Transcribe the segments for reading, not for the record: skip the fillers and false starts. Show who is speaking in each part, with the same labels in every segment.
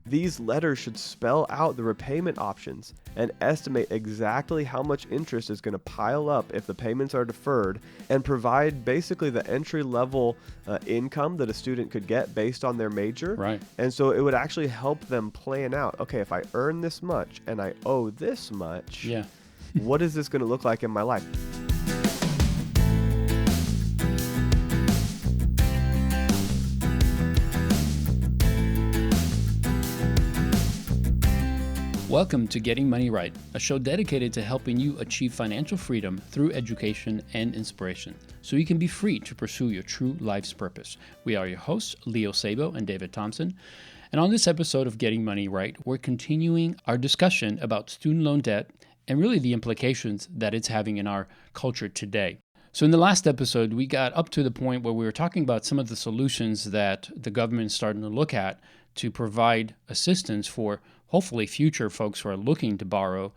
Speaker 1: These letters should spell out the repayment options and estimate exactly how much interest is going to pile up if the payments are deferred, and provide basically the entry-level income that a student could get based on their major.
Speaker 2: Right.
Speaker 1: And so it would actually help them plan out, okay, if I earn this much and I owe this much,
Speaker 2: Yeah.
Speaker 1: what is this going to look like in my life?
Speaker 2: Welcome to Getting Money Right, a show dedicated to helping you achieve financial freedom through education and inspiration, so you can be free to pursue your true life's purpose. We are your hosts, Leo Sabo and David Thompson. And on this episode of Getting Money Right, we're continuing our discussion about student loan debt and really the implications that it's having in our culture today. So in the last episode, we got up to the point where we were talking about some of the solutions that the government is starting to look at to provide assistance for hopefully future folks who are looking to borrow,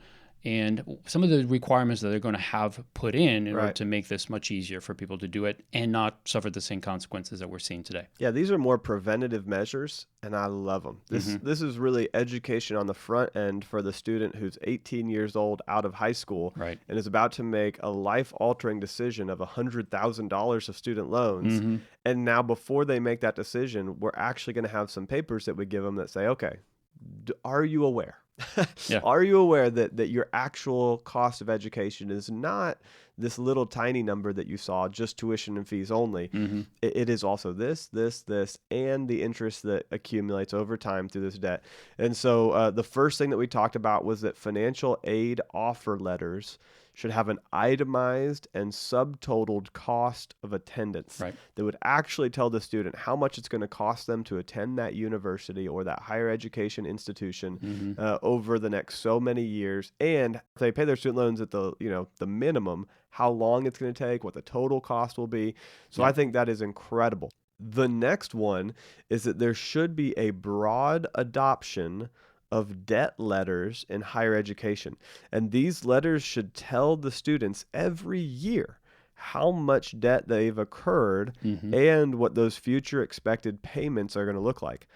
Speaker 2: and some of the requirements that they're going to have put in order to make this much easier for people to do it and not suffer the same consequences that we're seeing today.
Speaker 1: Yeah, these are more preventative measures, and I love them. This is really education on the front end for the student who's 18 years old, out of high school,
Speaker 2: Right.
Speaker 1: and is about to make a life-altering decision of $100,000 of student loans. And now before they make that decision, we're actually going to have some papers that we give them that say, okay, are you aware?
Speaker 2: Yeah.
Speaker 1: Are you aware that your actual cost of education is not this little tiny number that you saw, just tuition and fees only? It is also this, and the interest that accumulates over time through this debt. And so the first thing that we talked about was that financial aid offer letters should have an itemized and subtotaled cost of attendance that would actually tell the student how much it's going to cost them to attend that university or that higher education institution over the next so many years, and if they pay their student loans at the minimum, how long it's going to take, what the total cost will be. So I think that is incredible. The next one is that there should be a broad adoption of debt letters in higher education. And these letters should tell the students every year how much debt they've incurred and what those future expected payments are going to look like.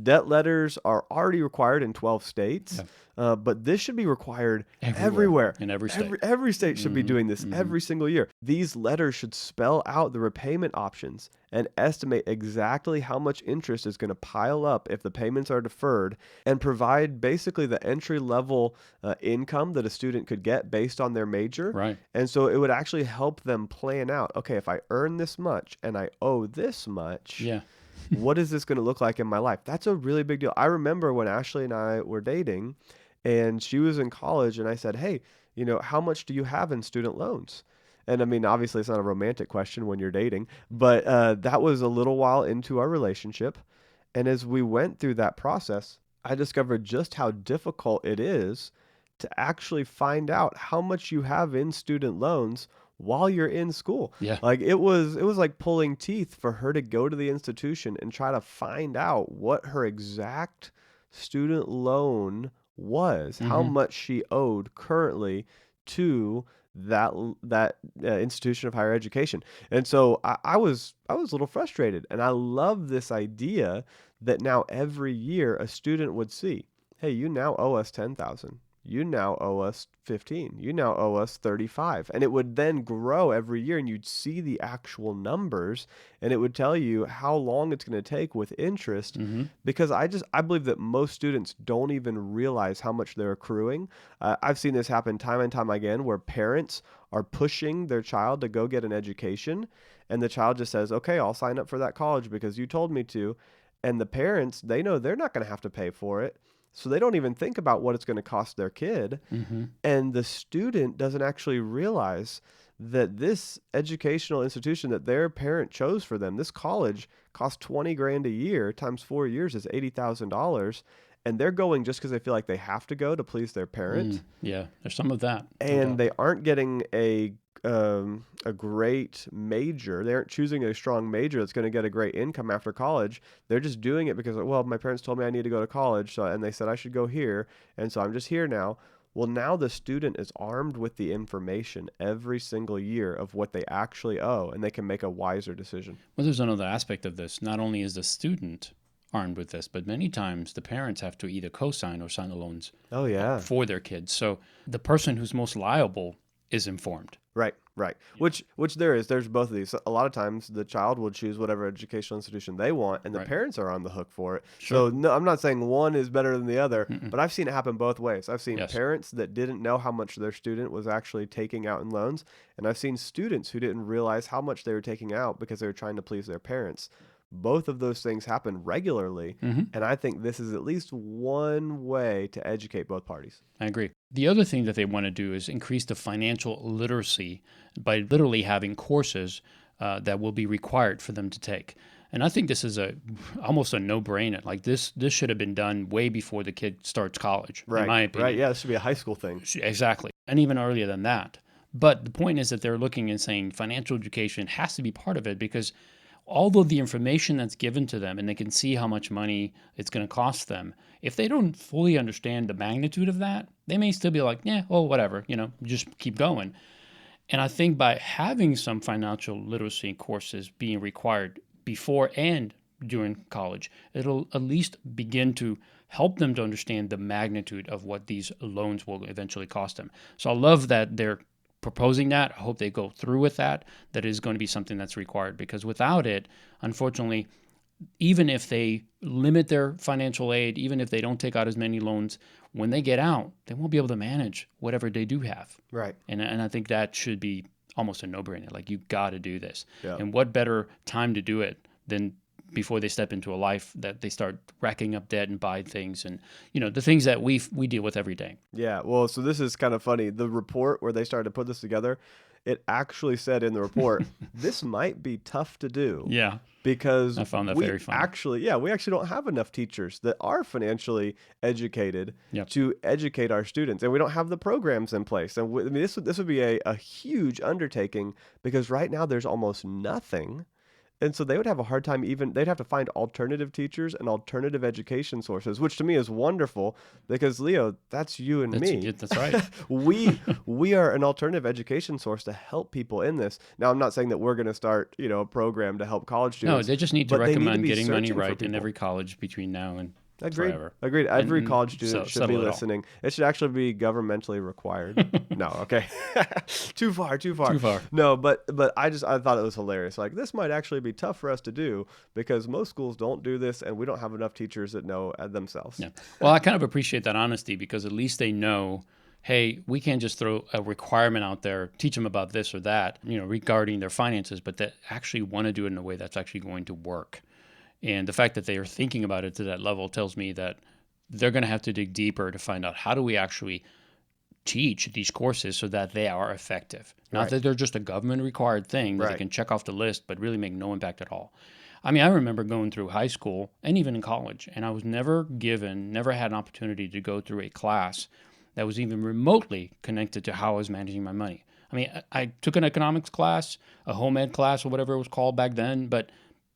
Speaker 1: Debt letters are already required in 12 states, but this should be required everywhere.
Speaker 2: In every state.
Speaker 1: Every state should be doing this every single year. These letters should spell out the repayment options and estimate exactly how much interest is going to pile up if the payments are deferred, and provide basically the entry-level income that a student could get based on their major.
Speaker 2: Right.
Speaker 1: And so it would actually help them plan out, okay, if I earn this much and I owe this much, what is this going to look like in my life? That's a really big deal. I remember when Ashley and I were dating and she was in college, and I said, hey, how much do you have in student loans? And I mean, obviously it's not a romantic question when you're dating, but that was a little while into our relationship. And as we went through that process, I discovered just how difficult it is to actually find out how much you have in student loans while you're in school.
Speaker 2: Yeah.
Speaker 1: Like it was like pulling teeth for her to go to the institution and try to find out what her exact student loan was, how much she owed currently to that institution of higher education. And so I was a little frustrated, and I love this idea that now every year a student would see, hey, you now owe us $10,000. You now owe us 15. You now owe us 35. And it would then grow every year, and you'd see the actual numbers, and it would tell you how long it's going to take with interest. Because I believe that most students don't even realize how much they're accruing. I've seen this happen time and time again, where parents are pushing their child to go get an education, and the child just says, okay, I'll sign up for that college because you told me to. And the parents, they know they're not going to have to pay for it. So they don't even think about what it's going to cost their kid. And the student doesn't actually realize that this educational institution that their parent chose for them, this college, costs $20,000 a year times 4 years is $80,000. And they're going just because they feel like they have to go to please their parent.
Speaker 2: Yeah, there's some of that.
Speaker 1: And they aren't getting a great major. They aren't choosing a strong major that's going to get a great income after college. They're just doing it because, well, my parents told me I need to go to college, and they said I should go here, and so I'm just here now. Well, now the student is armed with the information every single year of what they actually owe, and they can make a wiser decision.
Speaker 2: Well, there's another aspect of this. Not only is the student armed with this, but many times the parents have to either co-sign or sign the loans
Speaker 1: Oh, yeah.
Speaker 2: for their kids. So the person who's most liable is informed.
Speaker 1: Right, right. Which there's both of these. A lot of times the child will choose whatever educational institution they want, and the
Speaker 2: Right.
Speaker 1: parents are on the hook for it.
Speaker 2: Sure.
Speaker 1: So no, I'm not saying one is better than the other,
Speaker 2: Mm-mm.
Speaker 1: but I've seen it happen both ways. I've seen
Speaker 2: Yes.
Speaker 1: parents that didn't know how much their student was actually taking out in loans, and I've seen students who didn't realize how much they were taking out because they were trying to please their parents. Both of those things happen regularly,
Speaker 2: Mhm.
Speaker 1: and I think this is at least one way to educate both parties.
Speaker 2: I agree. The other thing that they want to do is increase the financial literacy by literally having courses that will be required for them to take. And I think this is almost a no-brainer. Like this should have been done way before the kid starts college, in my opinion.
Speaker 1: Right. Yeah, this should be a high school thing.
Speaker 2: Exactly. And even earlier than that. But the point is that they're looking and saying financial education has to be part of it, because although the information that's given to them and they can see how much money it's going to cost them, if they don't fully understand the magnitude of that, they may still be like, yeah, well, whatever, just keep going. And I think by having some financial literacy courses being required before and during college, it'll at least begin to help them to understand the magnitude of what these loans will eventually cost them. So I love that they're proposing that. I hope they go through with that. That is going to be something that's required, because without it, unfortunately, even if they limit their financial aid, even if they don't take out as many loans, when they get out, they won't be able to manage whatever they do have.
Speaker 1: Right.
Speaker 2: And I think that should be almost a no-brainer. Like, you got to do this.
Speaker 1: Yeah.
Speaker 2: And what better time to do it than before they step into a life that they start racking up debt and buy things and, the things that we deal with every day.
Speaker 1: Yeah, well, so this is kind of funny. The report where they started to put this together, it actually said in the report, this might be tough to do.
Speaker 2: Yeah.
Speaker 1: Because
Speaker 2: I found that
Speaker 1: we
Speaker 2: very funny.
Speaker 1: we actually don't have enough teachers that are financially educated
Speaker 2: Yep.
Speaker 1: to educate our students, and we don't have the programs in place. And this would be a huge undertaking, because right now there's almost nothing. And so they would have a hard time they'd have to find alternative teachers and alternative education sources, which to me is wonderful, because Leo, that's you and me.
Speaker 2: That's right.
Speaker 1: We are an alternative education source to help people in this. Now, I'm not saying that we're going to start, a program to help college
Speaker 2: No,
Speaker 1: students.
Speaker 2: they just need to
Speaker 1: but they need to
Speaker 2: recommend
Speaker 1: be
Speaker 2: getting money
Speaker 1: searching for
Speaker 2: right in
Speaker 1: people.
Speaker 2: every college between now and
Speaker 1: Agreed.
Speaker 2: forever.
Speaker 1: Agreed. Every
Speaker 2: And
Speaker 1: college student should be
Speaker 2: settle it all.
Speaker 1: listening. It should actually be governmentally required. No, okay. Too far.
Speaker 2: Too far.
Speaker 1: No, but I thought it was hilarious. Like, this might actually be tough for us to do, because most schools don't do this, and we don't have enough teachers that know themselves.
Speaker 2: Yeah. Well, I kind of appreciate that honesty, because at least they know, hey, we can't just throw a requirement out there, teach them about this or that, regarding their finances, but that actually want to do it in a way that's actually going to work. And the fact that they are thinking about it to that level tells me that they're going to have to dig deeper to find out, how do we actually teach these courses so that they are effective? Not
Speaker 1: Right.
Speaker 2: that they're just a government required thing that
Speaker 1: Right.
Speaker 2: they can check off the list, but really make no impact at all. I mean, I remember going through high school and even in college, and I was never had an opportunity to go through a class that was even remotely connected to how I was managing my money. I mean, I took an economics class, a home ed class, or whatever it was called back then, but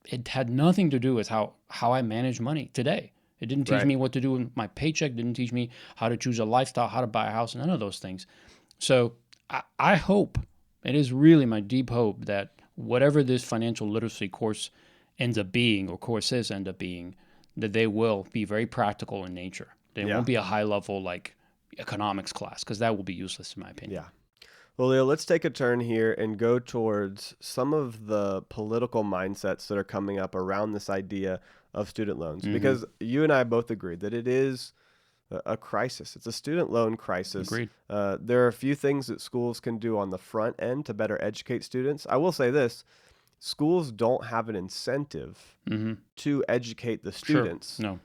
Speaker 2: it had nothing to do with how I manage money today. It didn't teach
Speaker 1: Right.
Speaker 2: me what to do with my paycheck, didn't teach me how to choose a lifestyle, how to buy a house, none of those things. So I hope, it is really my deep hope, that whatever this financial literacy course ends up being, or courses end up being, that they will be very practical in nature. They
Speaker 1: Yeah.
Speaker 2: won't be a high level like economics class, because that will be useless in my opinion.
Speaker 1: Yeah. Well, Leo, let's take a turn here and go towards some of the political mindsets that are coming up around this idea of student loans, because you and I both agree that it is a crisis. It's a student loan crisis.
Speaker 2: Agreed.
Speaker 1: There are a few things that schools can do on the front end to better educate students. I will say this: schools don't have an incentive to educate the students.
Speaker 2: Sure. No.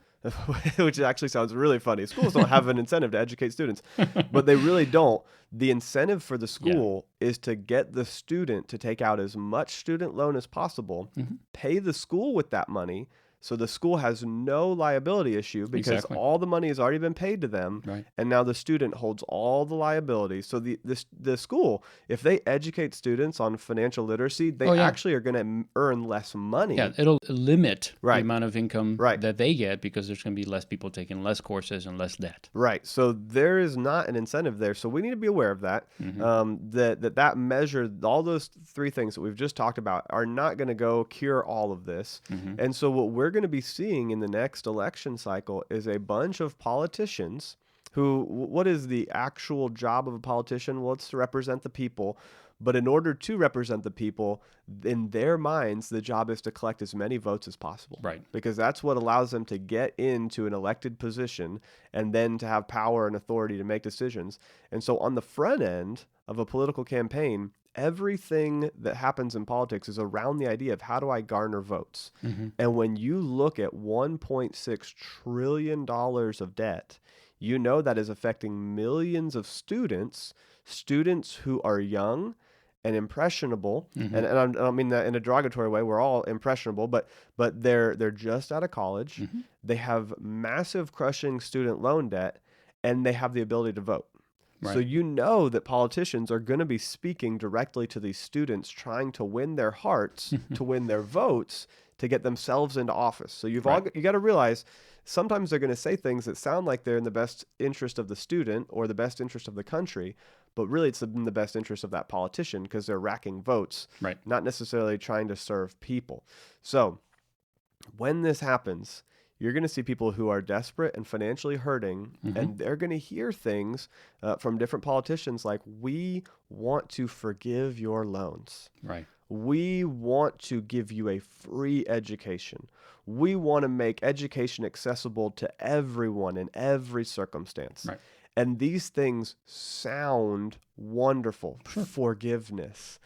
Speaker 1: Which actually sounds really funny. Schools don't have an incentive to educate students, but they really don't. The incentive for the school is to get the student to take out as much student loan as possible, pay the school with that money, so the school has no liability issue, because
Speaker 2: Exactly.
Speaker 1: all the money has already been paid to them,
Speaker 2: Right.
Speaker 1: and now the student holds all the liability. So the school, if they educate students on financial literacy, they actually are going to earn less money.
Speaker 2: Yeah, it'll limit
Speaker 1: Right.
Speaker 2: the amount of income
Speaker 1: Right.
Speaker 2: that they get, because there's going to be less people taking less courses and less debt.
Speaker 1: Right. So there is not an incentive there. So we need to be aware of that. That measure, all those three things that we've just talked about, are not going to go cure all of this. And so what we're going to be seeing in the next election cycle is a bunch of politicians who, what is the actual job of a politician? Well, it's to represent the people. But in order to represent the people, in their minds, the job is to collect as many votes as possible.
Speaker 2: Right.
Speaker 1: Because that's what allows them to get into an elected position and then to have power and authority to make decisions. And so on the front end of a political campaign, everything that happens in politics is around the idea of how do I garner votes. And when you look at $1.6 trillion of debt, you know that is affecting millions of students who are young and impressionable, and I don't mean that in a derogatory way. We're all impressionable, but they're just out of college. They have massive crushing student loan debt, and they have the ability to vote. Right. So you know that politicians are going to be speaking directly to these students, trying to win their hearts, to win their votes, to get themselves into office. So you got to realize sometimes they're going to say things that sound like they're in the best interest of the student or the best interest of the country, but really it's in the best interest of that politician because they're racking votes, not necessarily trying to serve people. So when this happens, you're going to see people who are desperate and financially hurting, and they're going to hear things from different politicians like, we want to forgive your loans. Right. We want to give you a free education. We want to make education accessible to everyone in every circumstance. Right. And these things sound wonderful. Sure. Forgiveness,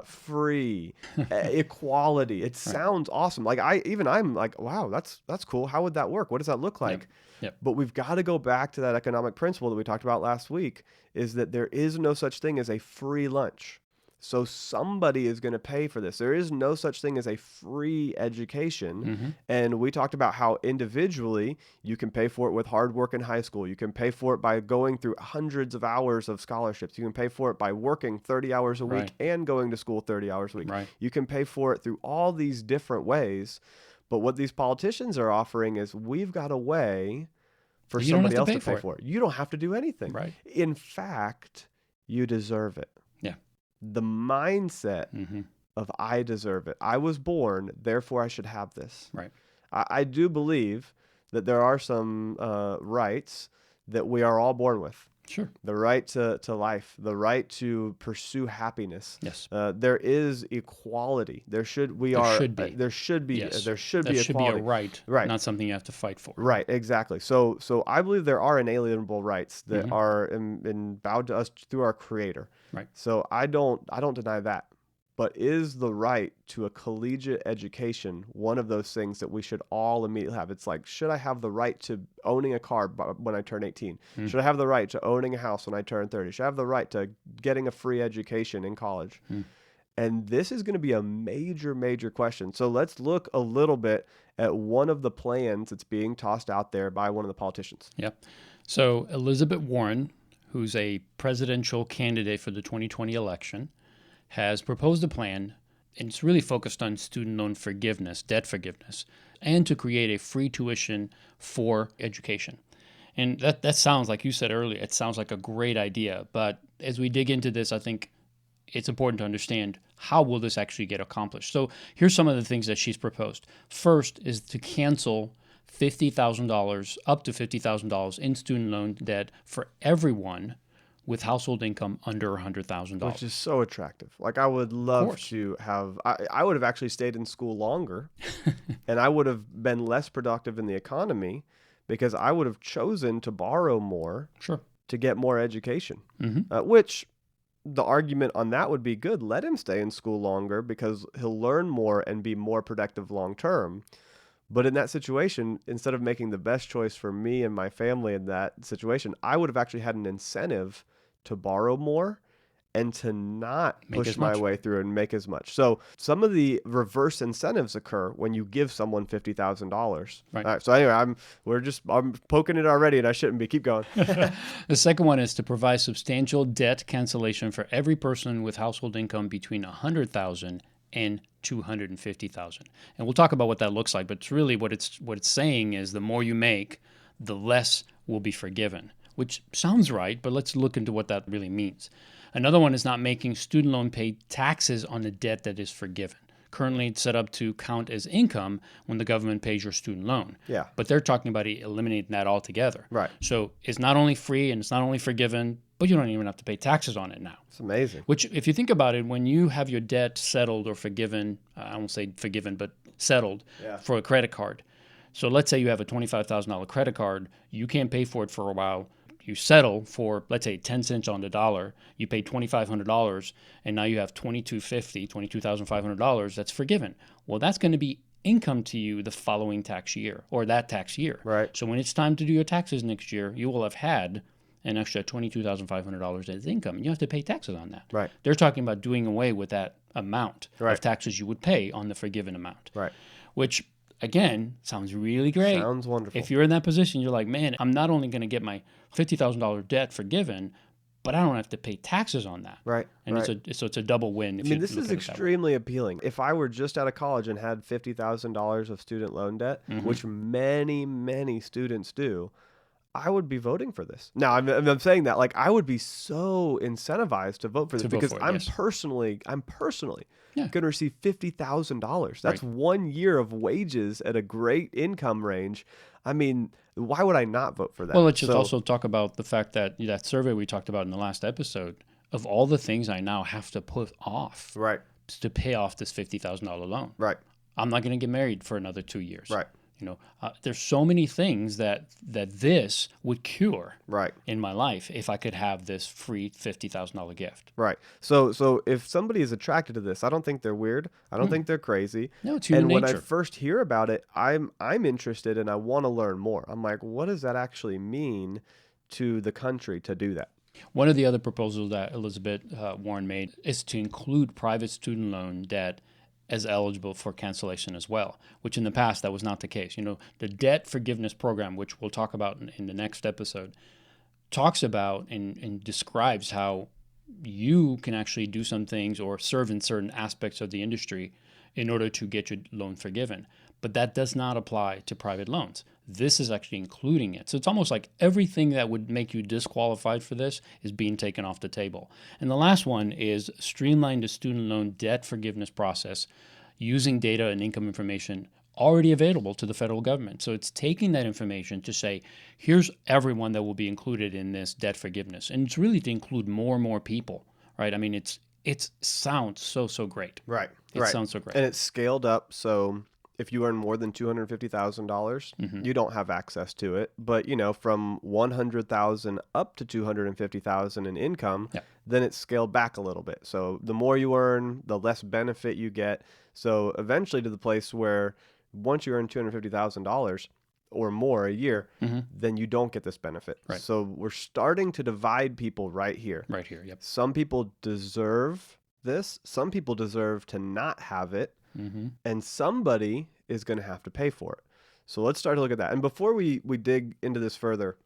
Speaker 1: free, equality. It sounds awesome. Like I'm like, wow, that's cool. How would that work? What does that look like? Yep. But we've got to go back to that economic principle that we talked about last week, is that there is no such thing as a free lunch. So somebody is going to pay for this. There is no such thing as a free education. And we talked about how individually you can pay for it with hard work in high school. You can pay for it by going through hundreds of hours of scholarships. You can pay for it by working 30 hours a week and going to school 30 hours a week. Right. You can pay for it through all these different ways. But what these politicians are offering is, we've got a way for somebody else to pay for it. You don't have to do anything. Right. In fact, you deserve it. The mindset of I deserve it. I was born, therefore I should have this. Right. I do believe that there are some rights that we are all born with. Sure. The right to life, the right to pursue happiness. Yes. There is equality. There should be equality.
Speaker 2: There should be a right, not something you have to fight for.
Speaker 1: Right, exactly. So I believe there are inalienable rights that are endowed to us through our Creator. Right. So I don't deny that. But is the right to a collegiate education one of those things that we should all immediately have? It's like, should I have the right to owning a car when I turn 18? Should I have the right to owning a house when I turn 30? Should I have the right to getting a free education in college? And this is going to be a major, major question. So let's look a little bit at one of the plans that's being tossed out there by one of the politicians.
Speaker 2: Yep. So Elizabeth Warren, who's a presidential candidate for the 2020 election, has proposed a plan, and it's really focused on student loan forgiveness, debt forgiveness, and to create a free tuition for education. And that sounds, like you said earlier, it sounds like a great idea. But as we dig into this, I think it's important to understand, how will this actually get accomplished? So here's some of the things that she's proposed. First is to cancel $50,000, up to $50,000 in student loan debt for everyone with household income under $100,000.
Speaker 1: Which is so attractive. Like, I would love to have, I would have actually stayed in school longer and I would have been less productive in the economy because I would have chosen to borrow more to get more education, which the argument on that would be good. Let him stay in school longer because he'll learn more and be more productive long term. But in that situation, instead of making the best choice for me and my family in that situation, I would have actually had an incentive to borrow more and to not push my way through and make as much. So some of the reverse incentives occur when you give someone $50,000. Right. All right. So anyway, I'm poking it already, and I shouldn't be. Keep going.
Speaker 2: The second one is to provide substantial debt cancellation for every person with household income between $100,000 and $250,000. And we'll talk about what that looks like. But it's really what it's saying is, the more you make, the less will be forgiven. Which sounds right, but let's look into what that really means. Another one is not making student loan paid taxes on the debt that is forgiven. currently it's set up to count as income when the government pays your student loan.
Speaker 1: Yeah.
Speaker 2: But they're talking about eliminating that altogether.
Speaker 1: Right.
Speaker 2: So it's not only free and it's not only forgiven, but you don't even have to pay taxes on it now.
Speaker 1: It's amazing.
Speaker 2: Which, if you think about it, when you have your debt settled or forgiven, I won't say forgiven, but settled for a credit card. So let's say you have a $25,000 credit card. You can't pay for it for a while. You settle for, let's say, 10 cents on the dollar. You pay $2,500, and now you have $22,500 that's forgiven. Well, that's going to be income to you the following tax year or that tax year.
Speaker 1: Right.
Speaker 2: So when it's time to do your taxes next year, you will have had an extra $22,500 as income, and you have to pay taxes on that.
Speaker 1: Right.
Speaker 2: They're talking about doing away with that amount
Speaker 1: Right.
Speaker 2: of taxes you would pay on the forgiven amount.
Speaker 1: Right.
Speaker 2: Which, again, sounds really great.
Speaker 1: Sounds wonderful.
Speaker 2: If you're in that position, you're like, man, I'm not only going to get my $50,000 debt forgiven, but I don't have to pay taxes on that.
Speaker 1: Right.
Speaker 2: And
Speaker 1: right.
Speaker 2: it's a double win.
Speaker 1: I mean, this is extremely appealing. If I were just out of college and had $50,000 of student loan debt, which many, many students do, I would be voting for this. Now, I'm saying that like I would be so incentivized to vote for this because I'm personally going to receive $50,000. That's 1 year of wages at a great income range. I mean, why would I not vote for that?
Speaker 2: Well, let's just also talk about the fact that that survey we talked about in the last episode of all the things I now have to put off to pay off this $50,000 loan.
Speaker 1: Right.
Speaker 2: I'm not going to get married for another 2 years.
Speaker 1: Right.
Speaker 2: There's so many things that this would cure
Speaker 1: right.
Speaker 2: in my life if I could have this free $50,000 gift.
Speaker 1: Right. So if somebody is attracted to this, I don't think they're weird. I don't think they're crazy.
Speaker 2: No, it's human nature.
Speaker 1: When I first hear about it, I'm interested and I want to learn more. I'm like, what does that actually mean to the country to do that?
Speaker 2: One of the other proposals that Elizabeth Warren made is to include private student loan debt as eligible for cancellation as well, which in the past that was not the case. The debt forgiveness program, which we'll talk about in the next episode, talks about and describes how you can actually do some things or serve in certain aspects of the industry in order to get your loan forgiven. But that does not apply to private loans. This is actually including it. So it's almost like everything that would make you disqualified for this is being taken off the table. And the last one is streamline the student loan debt forgiveness process using data and income information already available to the federal government. So it's taking that information to say, here's everyone that will be included in this debt forgiveness. And it's really to include more and more people, right? I mean, it sounds so great.
Speaker 1: Right.
Speaker 2: It sounds so great.
Speaker 1: And it's scaled up, so if you earn more than $250,000, you don't have access to it. But from $100,000 up to $250,000 in income, then it's scaled back a little bit. So the more you earn, the less benefit you get. So eventually to the place where once you earn $250,000 or more a year, then you don't get this benefit.
Speaker 2: Right.
Speaker 1: So we're starting to divide people right here.
Speaker 2: Right here. Yep.
Speaker 1: Some people deserve this. Some people deserve to not have it. And somebody is going to have to pay for it. So let's start to look at that. And before we dig into this further,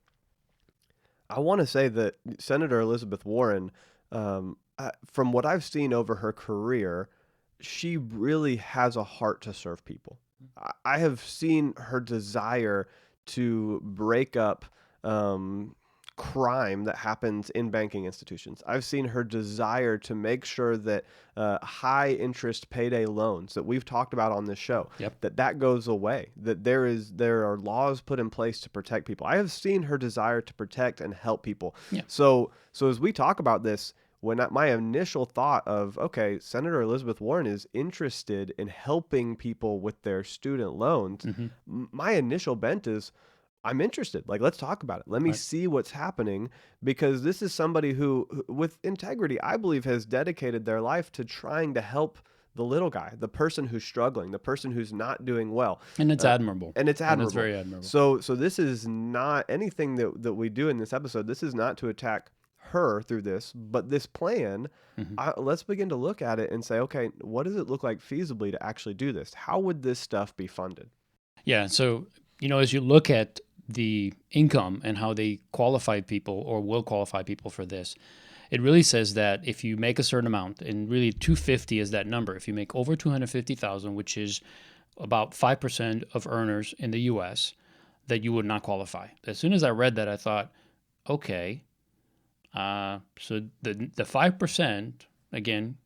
Speaker 1: I want to say that Senator Elizabeth Warren, from what I've seen over her career, she really has a heart to serve people. I have seen her desire to break up crime that happens in banking institutions. I've seen her desire to make sure that high interest payday loans that we've talked about on this show, that goes away, that there are laws put in place to protect people. I have seen her desire to protect and help people. So as we talk about this, my initial thought of, okay, Senator Elizabeth Warren is interested in helping people with their student loans, my initial bent is, I'm interested. Like, let's talk about it. Let me see what's happening, because this is somebody who, with integrity, I believe has dedicated their life to trying to help the little guy, the person who's struggling, the person who's not doing well.
Speaker 2: And it's admirable.
Speaker 1: And it's admirable.
Speaker 2: And it's very admirable.
Speaker 1: So this is not anything that we do in this episode. This is not to attack her through this, but this plan, let's begin to look at it and say, okay, what does it look like feasibly to actually do this? How would this stuff be funded?
Speaker 2: Yeah. So, as you look at the income and how they qualify people or will qualify people for this, it really says that if you make a certain amount, and really 250 is that number, if you make over 250,000, which is about 5% of earners in the U.S., that you would not qualify. As soon as I read that, I thought, okay, so the 5%, again,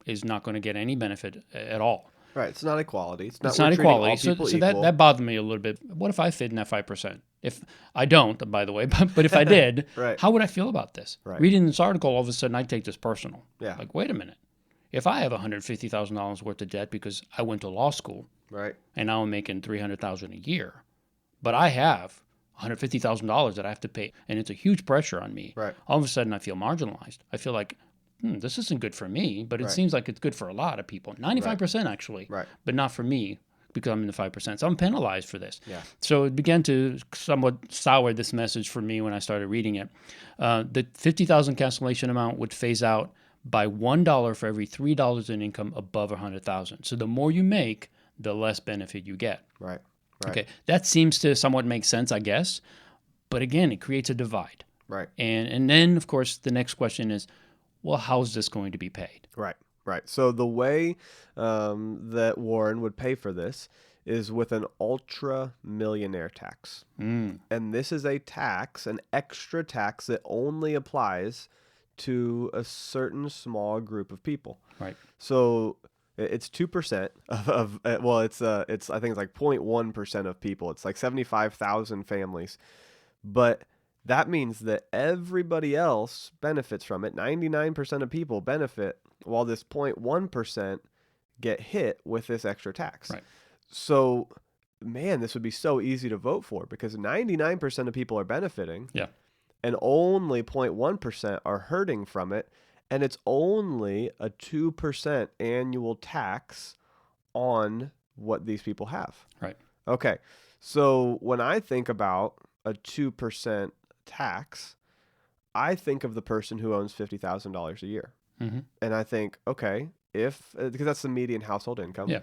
Speaker 2: is not going to get any benefit at all.
Speaker 1: Right. It's not equality. It's
Speaker 2: It's
Speaker 1: we're
Speaker 2: not
Speaker 1: treating
Speaker 2: equality.
Speaker 1: all
Speaker 2: So,
Speaker 1: people
Speaker 2: so
Speaker 1: equal.
Speaker 2: that bothered me a little bit. What if I fit in that 5%? If I don't, by the way, but if I did,
Speaker 1: Right.
Speaker 2: how would I feel about this?
Speaker 1: Right.
Speaker 2: Reading this article, all of a sudden I take this personal.
Speaker 1: Yeah.
Speaker 2: Like, wait a minute. If I have $150,000 worth of debt because I went to law school
Speaker 1: Right.
Speaker 2: and now I'm making $300,000 a year, but I have $150,000 that I have to pay, and it's a huge pressure on me.
Speaker 1: Right.
Speaker 2: All of a sudden I feel marginalized. I feel like, this isn't good for me, but it
Speaker 1: Right.
Speaker 2: seems like it's good for a lot of people. 95% actually,
Speaker 1: Right.
Speaker 2: but not for me because I'm in the 5%. So I'm penalized for this.
Speaker 1: Yeah.
Speaker 2: So it began to somewhat sour this message for me when I started reading it. The 50,000 cancellation amount would phase out by $1 for every $3 in income above 100,000. So the more you make, the less benefit you get.
Speaker 1: Right. Right.
Speaker 2: Okay, that seems to somewhat make sense, I guess. But again, it creates a divide.
Speaker 1: Right.
Speaker 2: And then, of course, the next question is, well, how's this going to be paid?
Speaker 1: Right. Right. So the way that Warren would pay for this is with an ultra millionaire tax. And this is a tax, an extra tax that only applies to a certain small group of people.
Speaker 2: Right.
Speaker 1: So it's 2% of well, it's I think it's like 0.1% of people. It's like 75,000 families. But that means that everybody else benefits from it. 99% of people benefit, while this 0.1% get hit with this extra tax.
Speaker 2: Right.
Speaker 1: So, man, this would be so easy to vote for because 99% of people are benefiting.
Speaker 2: Yeah.
Speaker 1: And only 0.1% are hurting from it. And it's only a 2% annual tax on what these people have.
Speaker 2: Right.
Speaker 1: Okay. So when I think about a 2% tax, I think of the person who owns $50,000 a year.
Speaker 2: Mm-hmm.
Speaker 1: And I think, okay, because that's the median household income.
Speaker 2: Yeah.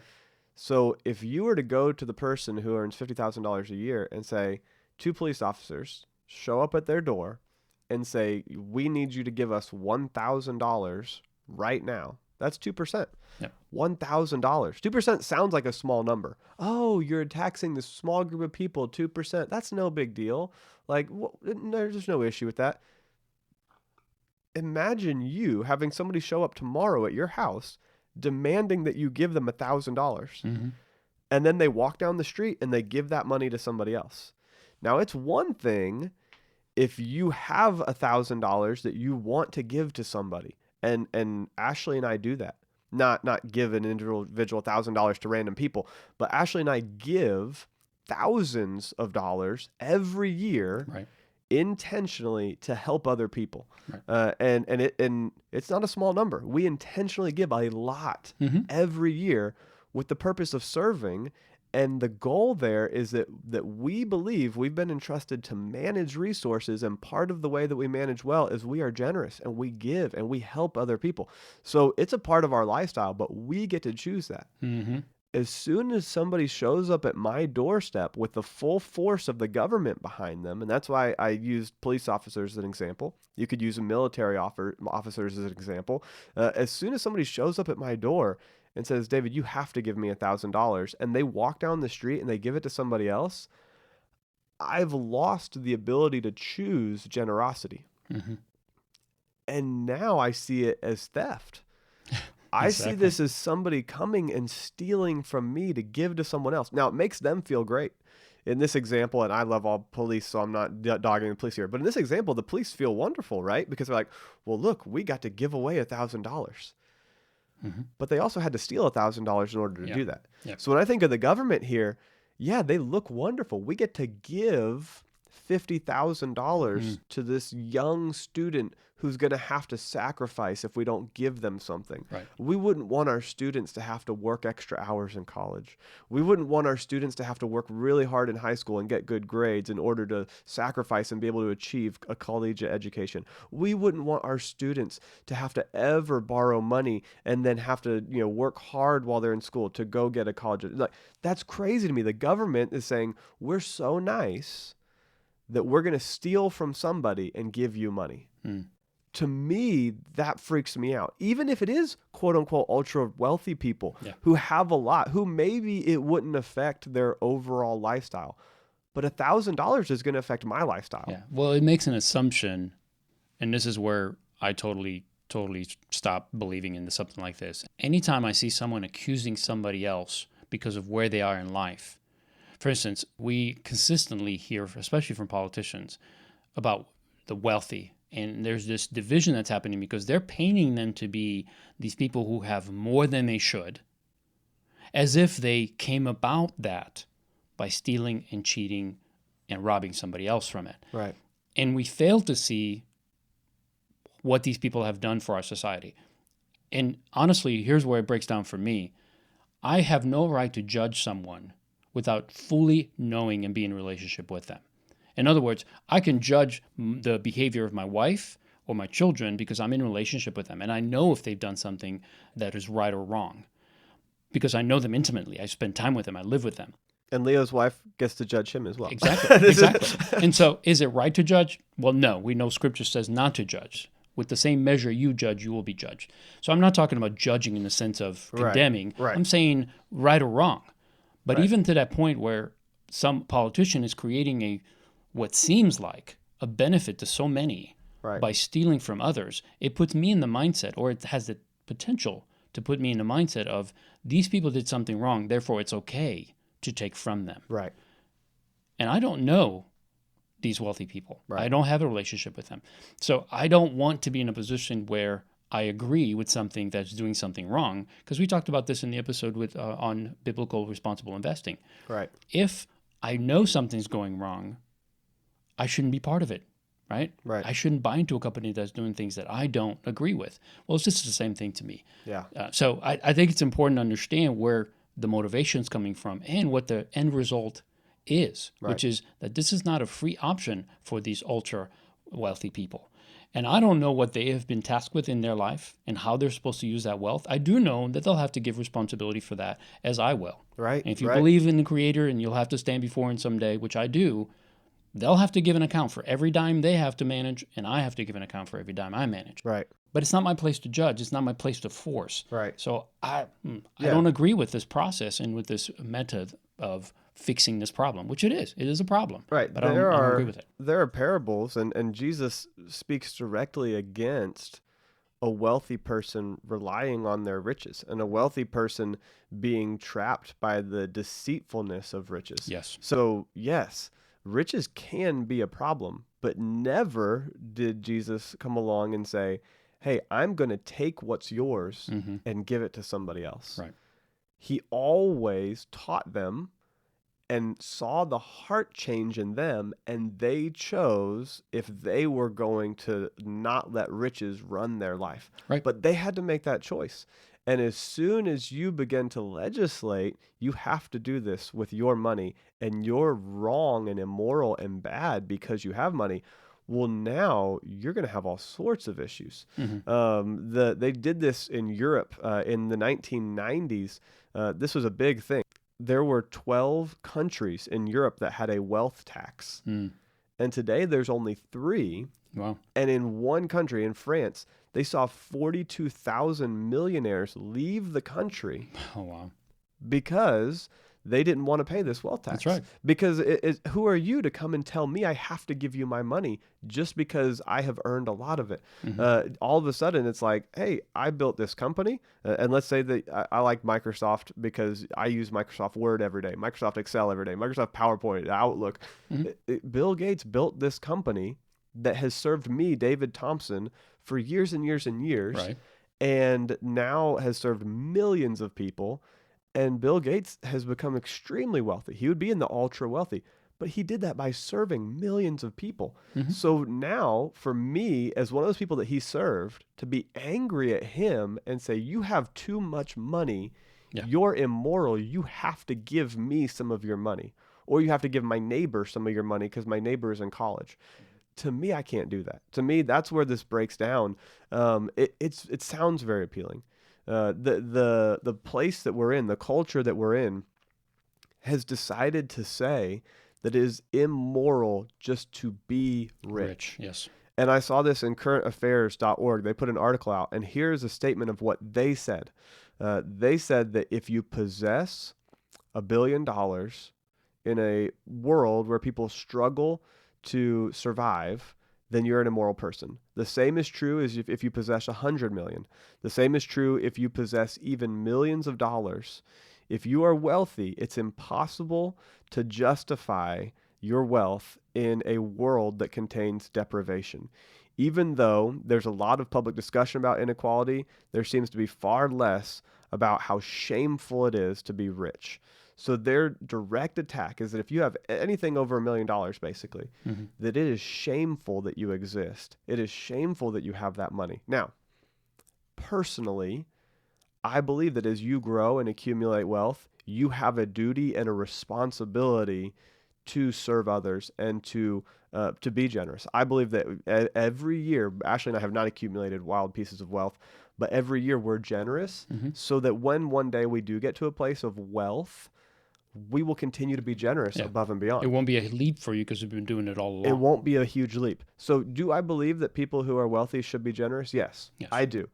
Speaker 1: So if you were to go to the person who earns $50,000 a year and say, 2 police officers show up at their door and say, we need you to give us $1,000 right now. That's 2%.
Speaker 2: Yep.
Speaker 1: $1,000. 2% sounds like a small number. Oh, you're taxing this small group of people 2%. That's no big deal. Like, there's no issue with that. Imagine you having somebody show up tomorrow at your house demanding that you give them $1,000.
Speaker 2: Mm-hmm.
Speaker 1: And then they walk down the street and they give that money to somebody else. Now, it's one thing if you have $1,000 that you want to give to somebody, and Ashley and I do that. Not give an individual $1,000 to random people, but Ashley and I give thousands of dollars every year,
Speaker 2: Right.
Speaker 1: intentionally to help other people.
Speaker 2: Right.
Speaker 1: And it's not a small number. We intentionally give a lot every year with the purpose of serving. And the goal there is that we believe we've been entrusted to manage resources, and part of the way that we manage well is we are generous and we give and we help other people. So it's a part of our lifestyle, but we get to choose that.
Speaker 2: Mm-hmm.
Speaker 1: As soon as somebody shows up at my doorstep with the full force of the government behind them, and that's why I used police officers as an example. You could use military officers as an example. As soon as somebody shows up at my door and says, David, you have to give me $1,000, and they walk down the street and they give it to somebody else, I've lost the ability to choose generosity.
Speaker 2: Mm-hmm.
Speaker 1: And now I see it as theft. I see this as somebody coming and stealing from me to give to someone else. Now, it makes them feel great. In this example, and I love all police, so I'm not dogging the police here, but in this example, the police feel wonderful, right? Because they're like, well, look, we got to give away $1,000. Mm-hmm. But they also had to steal $1,000 in order to do that. Yep. So when I think of the government here, yeah, they look wonderful. We get to give $50,000 to this young student who's going to have to sacrifice if we don't give them something.
Speaker 2: Right.
Speaker 1: We wouldn't want our students to have to work extra hours in college. We wouldn't want our students to have to work really hard in high school and get good grades in order to sacrifice and be able to achieve a collegiate education. We wouldn't want our students to have to ever borrow money and then have to, work hard while they're in school to go get a college. Like, that's crazy to me. The government is saying, we're so nice that we're going to steal from somebody and give you money. To me, that freaks me out. Even if it is quote unquote ultra wealthy people who have a lot, who maybe it wouldn't affect their overall lifestyle, but $1,000 is going to affect my lifestyle.
Speaker 2: Yeah. Well, it makes an assumption, and this is where I totally totally stop believing in something like this. Anytime I see someone accusing somebody else because of where they are in life, for instance, we consistently hear, especially from politicians, about the wealthy. And there's this division that's happening because they're painting them to be these people who have more than they should, as if they came about that by stealing and cheating and robbing somebody else from it.
Speaker 1: Right.
Speaker 2: And we fail to see what these people have done for our society. And honestly, here's where it breaks down for me. I have no right to judge someone without fully knowing and being in a relationship with them. In other words, I can judge the behavior of my wife or my children because I'm in a relationship with them and I know if they've done something that is right or wrong because I know them intimately. I spend time with them. I live with them.
Speaker 1: And Leo's wife gets to judge him as well.
Speaker 2: Exactly. Exactly. And so is it right to judge? Well, no. We know Scripture says not to judge. With the same measure you judge, you will be judged. So I'm not talking about judging in the sense of condemning.
Speaker 1: Right.
Speaker 2: I'm saying right or wrong. But
Speaker 1: Right.
Speaker 2: even to that point where some politician is creating what seems like a benefit to so many
Speaker 1: Right.
Speaker 2: by stealing from others, it puts me in the mindset, or it has the potential to put me in the mindset of these people did something wrong, therefore it's okay to take from them.
Speaker 1: Right.
Speaker 2: And I don't know these wealthy people.
Speaker 1: Right.
Speaker 2: I don't have a relationship with them. So I don't want to be in a position where I agree with something that's doing something wrong, because we talked about this in the episode with on biblical responsible investing.
Speaker 1: Right.
Speaker 2: If I know something's going wrong, I shouldn't be part of it, right?
Speaker 1: Right.
Speaker 2: I shouldn't buy into a company that's doing things that I don't agree with. Well, it's just the same thing to me.
Speaker 1: Yeah.
Speaker 2: So I think it's important to understand where the motivation is coming from and what the end result is,
Speaker 1: Right.
Speaker 2: which is that this is not a free option for these ultra wealthy people. And I don't know what they have been tasked with in their life and how they're supposed to use that wealth. I do know that they'll have to give responsibility for that, as I will.
Speaker 1: Right.
Speaker 2: And if you
Speaker 1: Right.
Speaker 2: believe in the Creator and you'll have to stand before Him someday, which I do, they'll have to give an account for every dime they have to manage, and I have to give an account for every dime I manage.
Speaker 1: Right.
Speaker 2: But it's not my place to judge. It's not my place to force.
Speaker 1: Right.
Speaker 2: So I
Speaker 1: Yeah.
Speaker 2: don't agree with this process and with this method of fixing this problem, which it is. It is a problem.
Speaker 1: Right.
Speaker 2: But I don't agree with it.
Speaker 1: There are parables, and Jesus speaks directly against a wealthy person relying on their riches and a wealthy person being trapped by the deceitfulness of riches.
Speaker 2: Yes.
Speaker 1: So, yes, riches can be a problem, but never did Jesus come along and say, hey, I'm going to take what's yours and give it to somebody else.
Speaker 2: Right.
Speaker 1: He always taught them and saw the heart change in them, and they chose if they were going to not let riches run their life.
Speaker 2: Right.
Speaker 1: But they had to make that choice. And as soon as you begin to legislate, you have to do this with your money, and you're wrong and immoral and bad because you have money, well, now you're going to have all sorts of issues. They did this in Europe in the 1990s. This was a big thing. There were 12 countries in Europe that had a wealth tax. And today there's only 3.
Speaker 2: Wow.
Speaker 1: And in one country, in France, they saw 42,000 millionaires leave the country.
Speaker 2: Oh, wow.
Speaker 1: Because they didn't want to pay this wealth tax.
Speaker 2: That's right.
Speaker 1: Because who are you to come and tell me I have to give you my money just because I have earned a lot of it? All of a sudden, it's like, hey, I built this company. And let's say that I like Microsoft because I use Microsoft Word every day, Microsoft Excel every day, Microsoft PowerPoint, Outlook. Bill Gates built this company that has served me, David Thompson, for years and years and years.
Speaker 2: Right.
Speaker 1: And now has served millions of people. And Bill Gates has become extremely wealthy. He would be in the ultra wealthy, but he did that by serving millions of people. So now, for me, as one of those people that he served, to be angry at him and say, you have too much money, you're immoral, you have to give me some of your money, or you have to give my neighbor some of your money because my neighbor is in college. To me, I can't do that. To me, that's where this breaks down. It sounds very appealing. The place that we're in, the culture that we're in, has decided to say that it is immoral just to be rich.
Speaker 2: Yes.
Speaker 1: And I saw this in currentaffairs.org. They put an article out, and here's a statement of what they said. They said that if you possess $1 billion in a world where people struggle to survive, then you're an immoral person. The same is true as if you possess 100 million. The same is true if you possess even millions of dollars. If you are wealthy, it's impossible to justify your wealth in a world that contains deprivation. Even though there's a lot of public discussion about inequality, there seems to be far less about how shameful it is to be rich. So their direct attack is that if you have anything over $1 million, basically, that it is shameful that you exist. It is shameful that you have that money. Now, personally, I believe that as you grow and accumulate wealth, you have a duty and a responsibility to serve others and to be generous. I believe that every year, Ashley and I have not accumulated wild pieces of wealth, but every year we're generous so that when one day we do get to a place of wealth, we will continue to be generous above and beyond.
Speaker 2: It won't be a leap for you because you've been doing it all along.
Speaker 1: It won't be a huge leap. So do I believe that people who are wealthy should be generous? Yes. I do.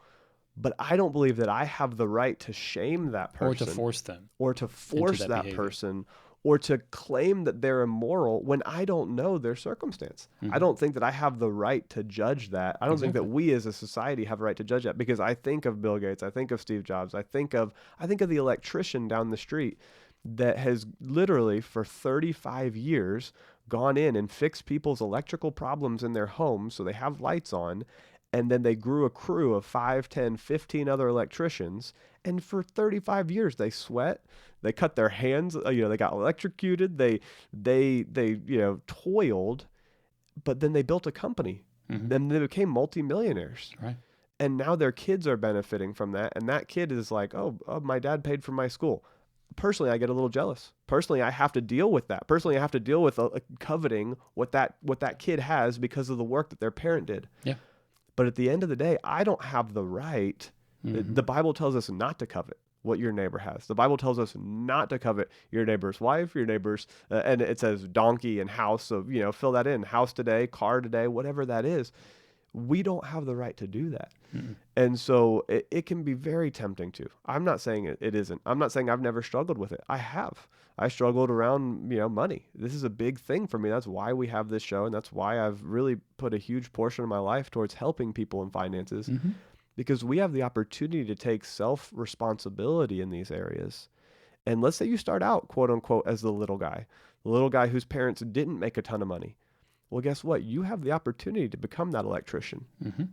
Speaker 1: But I don't believe that I have the right to shame that person.
Speaker 2: Or to force them.
Speaker 1: Or to force that person. Or to claim that they're immoral when I don't know their circumstance. I don't think that I have the right to judge that. I don't think that we as a society have a right to judge that, because I think of Bill Gates, I think of Steve Jobs, I think of the electrician down the street that has literally for 35 years gone in and fixed people's electrical problems in their homes so they have lights on. And then they grew a crew of 5, 10, 15 other electricians. And for 35 years, they sweat. They cut their hands. They got electrocuted. They toiled. But then they built a company. Then they became multimillionaires.
Speaker 2: Right.
Speaker 1: And now their kids are benefiting from that. And that kid is like, oh, my dad paid for my school. Personally, I get a little jealous. Personally, I have to deal with that. Personally, I have to deal with coveting what that kid has because of the work that their parent did.
Speaker 2: Yeah.
Speaker 1: But at the end of the day, I don't have the right. The Bible tells us not to covet what your neighbor has. The Bible tells us not to covet your neighbor's wife, your neighbor's, and it says donkey and house. So, fill that in. House today, car today, whatever that is. We don't have the right to do that. And so it can be very tempting to. I'm not saying it isn't. I'm not saying I've never struggled with it. I have. I struggled around, money. This is a big thing for me. That's why we have this show. And that's why I've really put a huge portion of my life towards helping people in finances, because we have the opportunity to take self-responsibility in these areas. And let's say you start out, quote unquote, as the little guy whose parents didn't make a ton of money. Well, guess what? You have the opportunity to become that electrician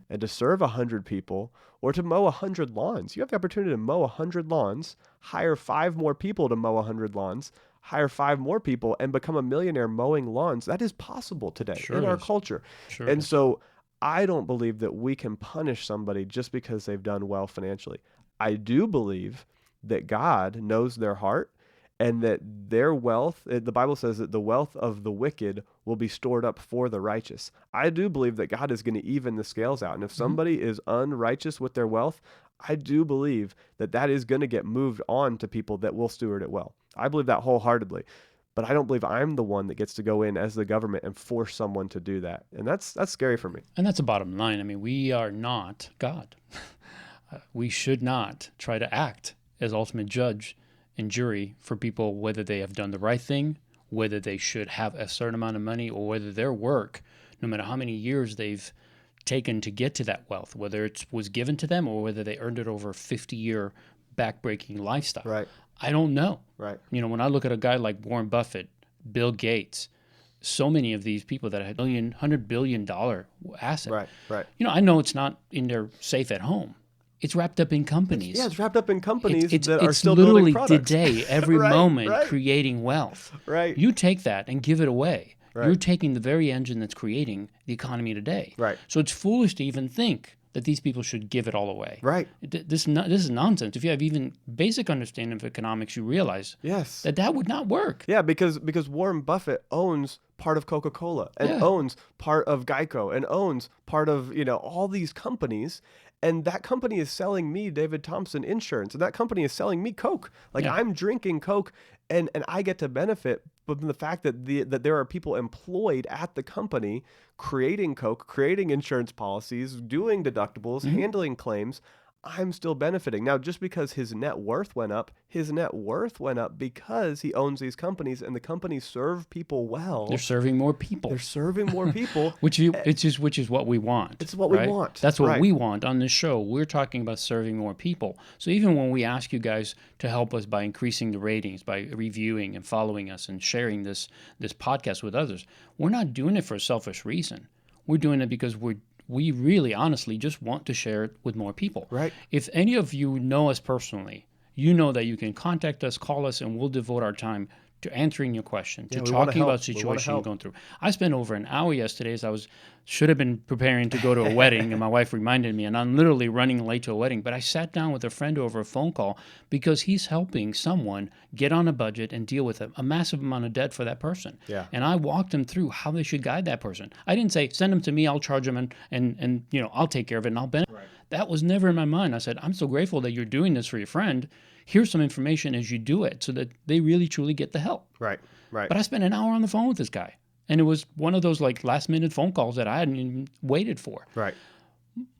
Speaker 1: and to serve 100 people or to mow 100 lawns. You have the opportunity to mow 100 lawns, hire 5 more people to mow 100 lawns, hire 5 more people, and become a millionaire mowing lawns. That is possible today in our culture. And so I don't believe that we can punish somebody just because they've done well financially. I do believe that God knows their heart, and that their wealth, the Bible says that the wealth of the wicked will be stored up for the righteous. I do believe that God is going to even the scales out. And if somebody is unrighteous with their wealth, I do believe that that is going to get moved on to people that will steward it well. I believe that wholeheartedly. But I don't believe I'm the one that gets to go in as the government and force someone to do that. And that's scary for me.
Speaker 2: And that's the bottom line. I mean, we are not God. We should not try to act as ultimate judge and jury for people, whether they have done the right thing, whether they should have a certain amount of money, or whether their work, no matter how many years they've taken to get to that wealth, whether it was given to them or whether they earned it over a 50-year backbreaking lifestyle.
Speaker 1: Right.
Speaker 2: I don't know.
Speaker 1: Right.
Speaker 2: When I look at a guy like Warren Buffett, Bill Gates, so many of these people that have $100 billion asset.
Speaker 1: Right.
Speaker 2: I know it's not in their safe at home. It's wrapped up in companies.
Speaker 1: It's wrapped up in companies that are
Speaker 2: it's
Speaker 1: still building
Speaker 2: products. It's literally today, every moment, creating wealth.
Speaker 1: Right.
Speaker 2: You take that and give it away.
Speaker 1: Right.
Speaker 2: You're taking the very engine that's creating the economy today.
Speaker 1: Right.
Speaker 2: So it's foolish to even think that these people should give it all away.
Speaker 1: Right.
Speaker 2: This is nonsense. If you have even basic understanding of economics, you realize that would not work.
Speaker 1: Yeah, because Warren Buffett owns part of Coca-Cola and owns part of Geico and owns part of, all these companies. And that company is selling me, David Thompson, insurance. And that company is selling me Coke. I'm drinking Coke and I get to benefit from the fact that that there are people employed at the company creating Coke, creating insurance policies, doing deductibles, handling claims. I'm still benefiting. Now, just because his net worth went up because he owns these companies and the companies serve people well.
Speaker 2: They're serving more people.
Speaker 1: They're serving more people.
Speaker 2: which is what we want.
Speaker 1: It's what
Speaker 2: right?
Speaker 1: we want.
Speaker 2: That's what
Speaker 1: Right.
Speaker 2: we want on this show. We're talking about serving more people. So even when we ask you guys to help us by increasing the ratings, by reviewing and following us and sharing this podcast with others, we're not doing it for a selfish reason. We're doing it because we really honestly just want to share it with more people.
Speaker 1: Right.
Speaker 2: If any of you know us personally, you know that you can contact us, call us, and we'll devote our time to answering your question, to talking about the situation you're going through. I spent over an hour yesterday as I should have been preparing to go to a wedding, and my wife reminded me, and I'm literally running late to a wedding, but I sat down with a friend over a phone call because he's helping someone get on a budget and deal with a massive amount of debt for that person.
Speaker 1: Yeah.
Speaker 2: And I walked them through how they should guide that person. I didn't say, send them to me, I'll charge them, and I'll take care of it, and I'll benefit. Right. That was never in my mind. I said, I'm so grateful that you're doing this for your friend. Here's some information as you do it so that they really, truly get the help.
Speaker 1: Right, right.
Speaker 2: But I spent an hour on the phone with this guy. And it was one of those like last minute phone calls that I hadn't even waited for.
Speaker 1: Right.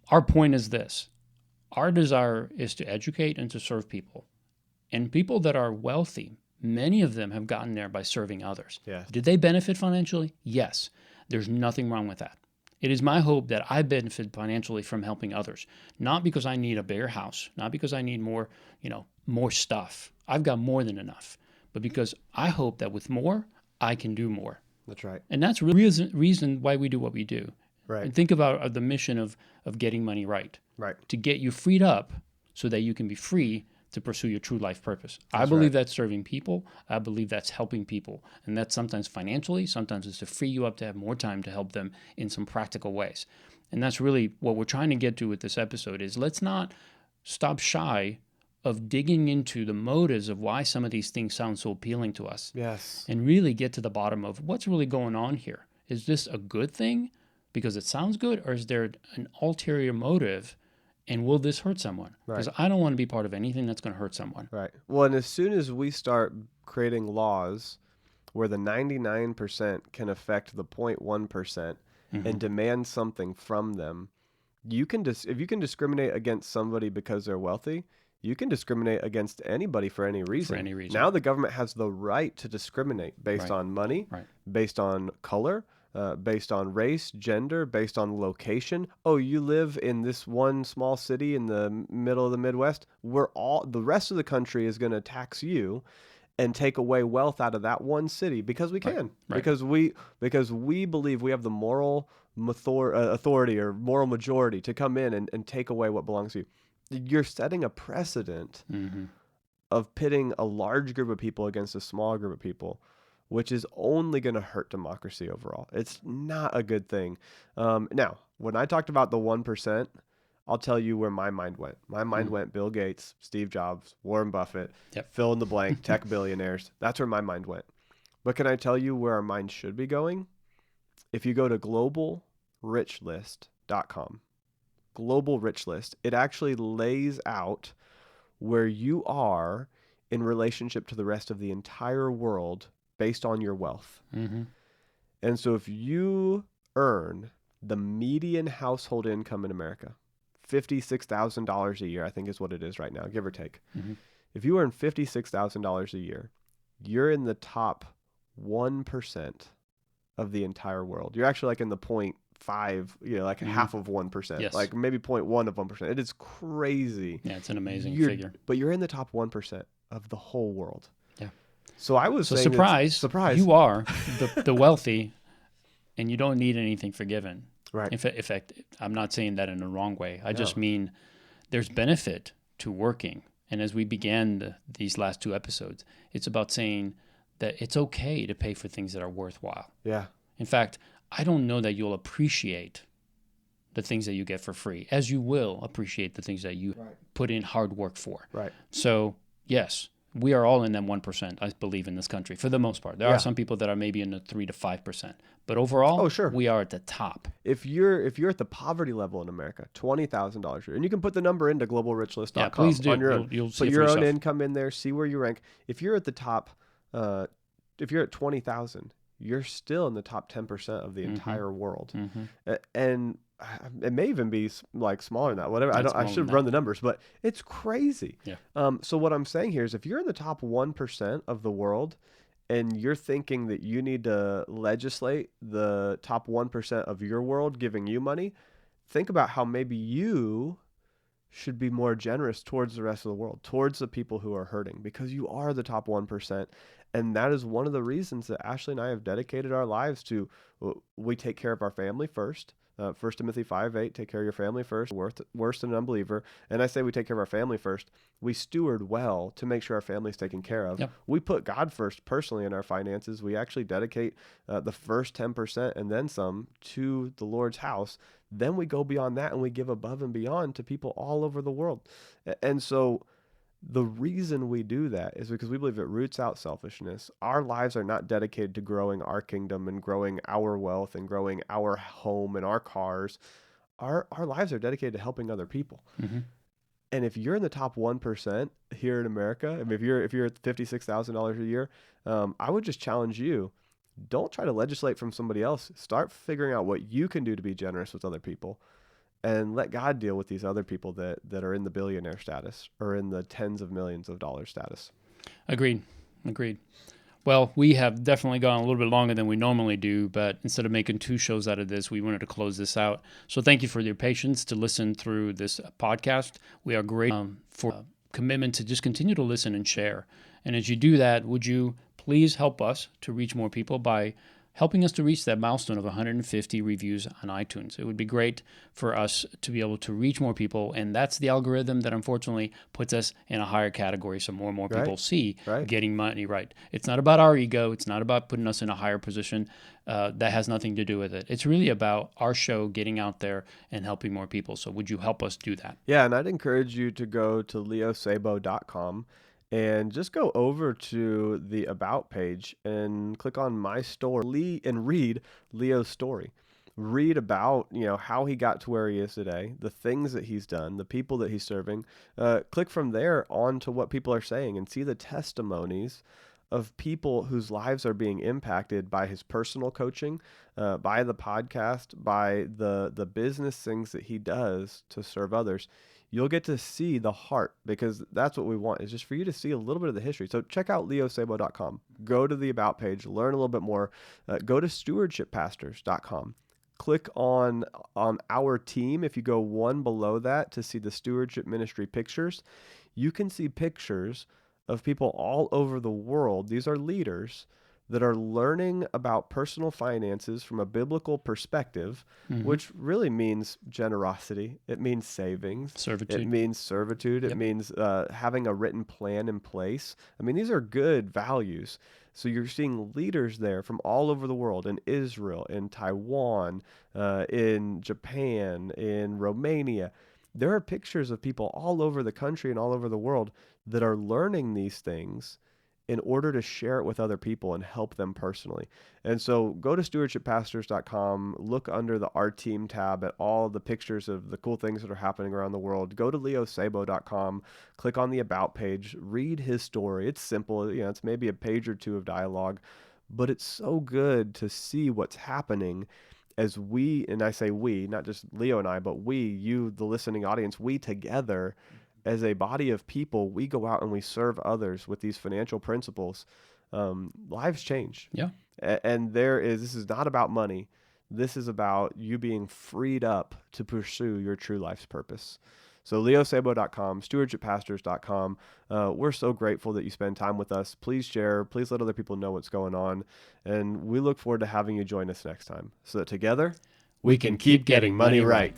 Speaker 2: Our point is this. Our desire is to educate and to serve people. And people that are wealthy, many of them have gotten there by serving others.
Speaker 1: Yeah.
Speaker 2: Did they benefit financially? Yes. There's nothing wrong with that. It is my hope that I benefit financially from helping others, not because I need a bigger house, not because I need more stuff. I've got more than enough, but because I hope that with more, I can do more.
Speaker 1: That's right.
Speaker 2: And that's the reason why we do what we do.
Speaker 1: Right.
Speaker 2: And think about the mission of getting money right.
Speaker 1: Right.
Speaker 2: To get you freed up so that you can be free to pursue your true life purpose. I believe that's serving people. I believe that's helping people. And that's sometimes financially, sometimes it's to free you up to have more time to help them in some practical ways. And that's really what we're trying to get to with this episode is let's not stop shy of digging into the motives of why some of these things sound so appealing to us.
Speaker 1: Yes.
Speaker 2: And really get to the bottom of what's really going on here. Is this a good thing because it sounds good, or is there an ulterior motive? And will this hurt someone? Because I don't want to be part of anything that's going to hurt someone.
Speaker 1: Right. Well, and as soon as we start creating laws where the 99% can affect the 0.1% and demand something from them, you can if you can discriminate against somebody because they're wealthy, you can discriminate against anybody for any reason.
Speaker 2: For any reason.
Speaker 1: Now the government has the right to discriminate based on money, based on color, based on race, gender, based on location. Oh, you live in this one small city in the middle of the Midwest. The rest of the country is going to tax you and take away wealth out of that one city because we can. Right. Because we believe we have the moral authority or moral majority to come in and take away what belongs to you. You're setting a precedent of pitting a large group of people against a small group of people, which is only going to hurt democracy overall. It's not a good thing. Now, when I talked about the 1%, I'll tell you where my mind went. My mind went Bill Gates, Steve Jobs, Warren Buffett, fill in the blank, tech billionaires. That's where my mind went. But can I tell you where our mind should be going? If you go to globalrichlist.com, Global Rich List, it actually lays out where you are in relationship to the rest of the entire world based on your wealth. And so if you earn the median household income in America, $56,000 a year, I think is what it is right now, give or take. If you earn $56,000 a year, you're in the top 1% of the entire world. You're actually like in the 0.5, like half of 1%, like maybe 0.1 of 1%. It is crazy.
Speaker 2: Yeah, it's an amazing figure.
Speaker 1: But you're in the top 1% of the whole world.
Speaker 2: Yeah.
Speaker 1: So I was saying,
Speaker 2: surprise, you are the wealthy, and you don't need anything forgiven.
Speaker 1: Right.
Speaker 2: In fact, I'm not saying that in a wrong way. I just mean there's benefit to working. And as we began these last two episodes, it's about saying that it's okay to pay for things that are worthwhile.
Speaker 1: Yeah.
Speaker 2: In fact, I don't know that you'll appreciate the things that you get for free, as you will appreciate the things that you put in hard work for.
Speaker 1: Right.
Speaker 2: So, yes, we are all in that 1%, I believe, in this country, for the most part. There are some people that are maybe in the 3 to 5%. But overall, we are at the top.
Speaker 1: If you're at the poverty level in America, $20,000, and you can put the number into globalrichlist.com.
Speaker 2: Yeah, please do.
Speaker 1: On your own.
Speaker 2: You'll see
Speaker 1: put
Speaker 2: it
Speaker 1: your
Speaker 2: for
Speaker 1: own
Speaker 2: yourself.
Speaker 1: income in there, see where you rank. If you're at the top, if you're at 20,000, you're still in the top 10% of the entire world. And it may even be like smaller than that, whatever.
Speaker 2: It's
Speaker 1: I
Speaker 2: smaller
Speaker 1: should
Speaker 2: than
Speaker 1: run
Speaker 2: that.
Speaker 1: the numbers, but it's crazy.
Speaker 2: Yeah.
Speaker 1: So what I'm saying here is if you're in the top 1% of the world and you're thinking that you need to legislate the top 1% of your world giving you money, think about how maybe you should be more generous towards the rest of the world, towards the people who are hurting, because you are the top 1%. And that is one of the reasons that Ashley and I have dedicated our lives to. We take care of our family first. 1 Timothy 5:8, take care of your family first, worse than an unbeliever. And I say we take care of our family first. We steward well to make sure our family's taken care of.
Speaker 2: Yep.
Speaker 1: We put God first personally in our finances. We actually dedicate the first 10% and then some to the Lord's house. Then we go beyond that and we give above and beyond to people all over the world. And so the reason we do that is because we believe it roots out selfishness. Our lives are not dedicated to growing our kingdom and growing our wealth and growing our home and our cars. Our lives are dedicated to helping other people.
Speaker 2: Mm-hmm.
Speaker 1: And if you're in the top 1% here in America, I mean, if you're at $56,000 a year, I would just challenge you. Don't try to legislate from somebody else. Start figuring out what you can do to be generous with other people. And let God deal with these other people that are in the billionaire status or in the tens of millions of dollars status.
Speaker 2: Agreed. Well, we have definitely gone a little bit longer than we normally do, but instead of making 2 shows out of this, we wanted to close this out. So thank you for your patience to listen through this podcast. We are grateful for commitment to just continue to listen and share. And as you do that, would you please help us to reach more people by helping us to reach that milestone of 150 reviews on iTunes. It would be great for us to be able to reach more people, and that's the algorithm that unfortunately puts us in a higher category so more and more people see getting money right. It's not about our ego. It's not about putting us in a higher position. That has nothing to do with it. It's really about our show getting out there and helping more people. So would you help us do that?
Speaker 1: Yeah, and I'd encourage you to go to leosabo.com and just go over to the About page and click on My Story and read Leo's story. Read about, how he got to where he is today, the things that he's done, the people that he's serving. Click from there on to what people are saying and see the testimonies of people whose lives are being impacted by his personal coaching, by the podcast, by the business things that he does to serve others. You'll get to see the heart, because that's what we want, is just for you to see a little bit of the history. So check out leosabo.com. Go to the About page, learn a little bit more. Go to stewardshipPastors.com. Click on our team. If you go one below that to see the Stewardship Ministry pictures, you can see pictures of people all over the world. These are leaders that are learning about personal finances from a biblical perspective, which really means generosity. It means savings.
Speaker 2: Servitude.
Speaker 1: It means servitude. It means having a written plan in place. I mean, these are good values. So you're seeing leaders there from all over the world, in Israel, in Taiwan, in Japan, in Romania. There are pictures of people all over the country and all over the world that are learning these things in order to share it with other people and help them personally. And so go to stewardshippastors.com, look under the Our Team tab at all the pictures of the cool things that are happening around the world. Go to leosabo.com, click on the About page, read his story. It's simple, it's maybe a page or 2 of dialogue, but it's so good to see what's happening as we, and I say we, not just Leo and I, but we, you, the listening audience, we together as a body of people, we go out and we serve others with these financial principles. Lives change.
Speaker 2: Yeah.
Speaker 1: And this is not about money. This is about you being freed up to pursue your true life's purpose. So leosabo.com, stewardshippastors.com. We're so grateful that you spend time with us. Please share. Please let other people know what's going on. And we look forward to having you join us next time so that together we can keep getting money right.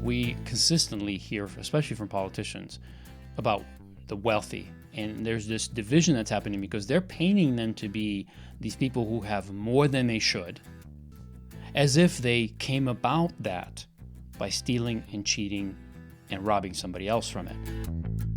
Speaker 2: We consistently hear, especially from politicians, about the wealthy. And there's this division that's happening because they're painting them to be these people who have more than they should, as if they came about that by stealing and cheating and robbing somebody else from it.